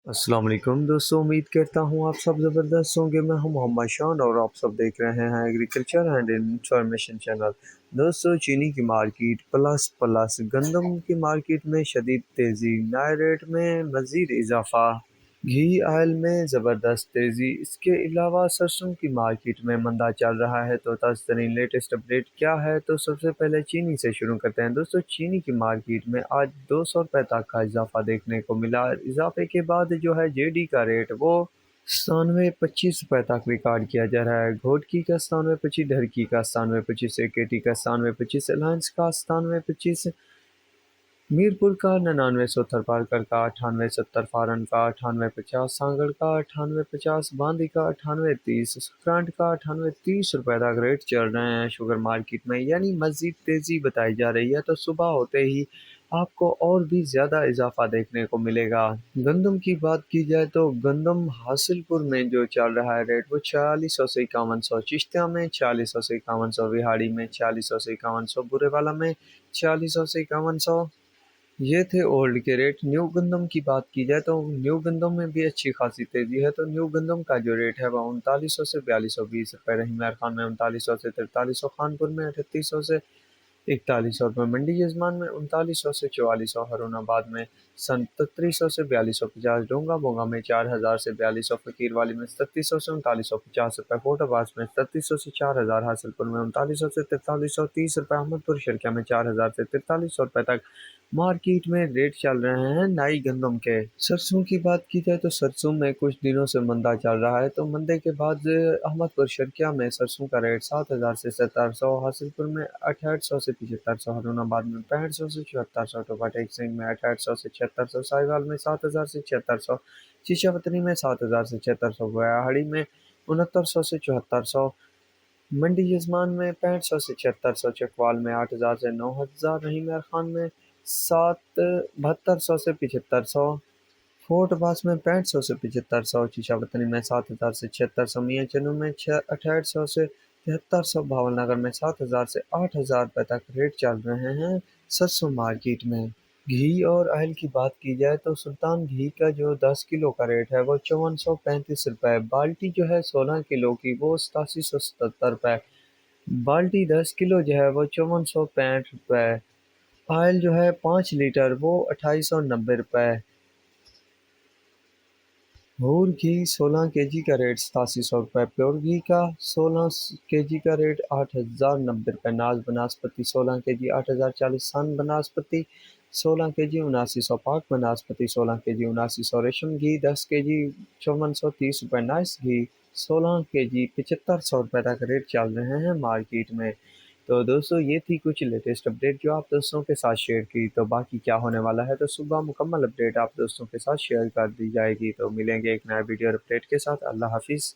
अस्सलाम वालेकुम दोस्तों, उम्मीद करता हूँ आप सब ज़बरदस्त होंगे। मैं हूँ मोहम्मद शान और आप सब देख रहे हैं एग्रीकल्चर एंड इंफॉर्मेशन चैनल। दोस्तों, चीनी की मार्केट प्लस प्लस, गंदम की मार्केट में शदीद तेज़ी, नए रेट में मज़ीद इजाफा, घी ऑयल में ज़बरदस्त तेज़ी। इसके अलावा सरसों की मार्केट में मंदा चल रहा है। तो ताज़ा तरीन लेटेस्ट अपडेट क्या है, तो सबसे पहले चीनी से शुरू करते हैं। दोस्तों, चीनी की मार्केट में आज 200 रुपये तक का इजाफा देखने को मिला। इजाफे के बाद जो है जेडी का रेट वो 97-25 रुपये तक रिकॉर्ड किया जा रहा है। घोटकी का 97-25, ढरकी का 97-25, एकेटी का 97-25, अलायंस का 97-25, मीरपुर का 99, थरपारकर का 98-70, फारन का 98-50, सांगड़ का 98-50, बांदी का 98-30, सकरांट का 98-30 रुपये तक रेट चल रहे हैं शुगर मार्केट में, यानी मज़ीद तेज़ी बताई जा रही है। तो सुबह होते ही आपको और भी ज़्यादा इजाफा देखने को मिलेगा। गंदम की बात की जाए तो गंदम हासिलपुर में जो चल रहा है रेट वो 4600 से 5100, चिश्तिया में 4600 से 5100, विहाड़ी में 4600 से 5100, बुरेवाला में 4600 से 5100। ये थे ओल्ड के रेट। न्यू गंदम की बात की जाए तो न्यू गंदम में भी अच्छी खासी तेज़ी है। तो न्यू गंदम का जो रेट है वह 3900 से 4220 रुपये, रहीम खान में 3900 से 4300, खानपुर में 3800 से 4100 रुपये, मंडी यजमान में 3900 से 4400, हरुणाबाद में 3700 से 4250, डोंगा बोंगा में 4000 से 4200, फकीरवाली में 3700 से 3950 रुपये, फोटाबाज में 3700 से 4000, हासिलपुर में 3900 से 4330 रुपये, अहमदपुर शर्किया में 4000 से 4300 रुपये तक मार्केट में रेट चल रहे हैं नई गंदम के। सरसों की बात की जाए तो सरसों में कुछ दिनों से मंदा चल रहा है। तो मंदे के बाद अहमदपुर शर्किया में सरसों का रेट 7000 से 7700, हासिलपुर में 6800 से 7500, हरुणाबाद में 6500 से 7400, टोपाटेक सिंह में 6800 से 7600, साहिवाल में 7000 से 7600, चीचावतनी में 7000 से 7600, गुयाहाड़ी में 6900 से 7400, मंडी यजमान में 6500 से 7600, चकवाल में 8000 से 9000, रहीम खान में 7200 से 7500, फोर्ट बास में 6500 से 7500, चीचावतनी में 7000 से 7600, मियाँ चनू में 6800 से 7300, भावलनगर में 7000 से 8000 रुपये तक रेट चल रहे हैं सरसों मार्केट में। घी और ऑयल की बात की जाए तो सुल्तान घी का जो 10 किलो का रेट है वो 5435 रुपये, बाल्टी जो है 16 किलो की वो 8777 रुपये, बाल्टी 10 किलो जो है वो 5465 रुपये, ऑयल जो है 5 लीटर वो 2890 रुपये, भूर घी 16 kg का रेट 8700 रुपये, प्योर घी का 16 kg का रेट 8090 रुपये, नाज बनास्पति 16 kg 8040, सन बनास्पति 16 kg 7900, पाक बनास्पति 16 kg 7900, रेशम घी 10 kg 5430 रुपये, नाइस घी 16 kg 7500 रुपये तक रेट चल रहे हैं मार्केट में। तो दोस्तों, ये थी कुछ लेटेस्ट अपडेट जो आप दोस्तों के साथ शेयर की। तो बाकी क्या होने वाला है तो सुबह मुकम्मल अपडेट आप दोस्तों के साथ शेयर कर दी जाएगी। तो मिलेंगे एक नया वीडियो अपडेट के साथ। अल्लाह हाफिज़।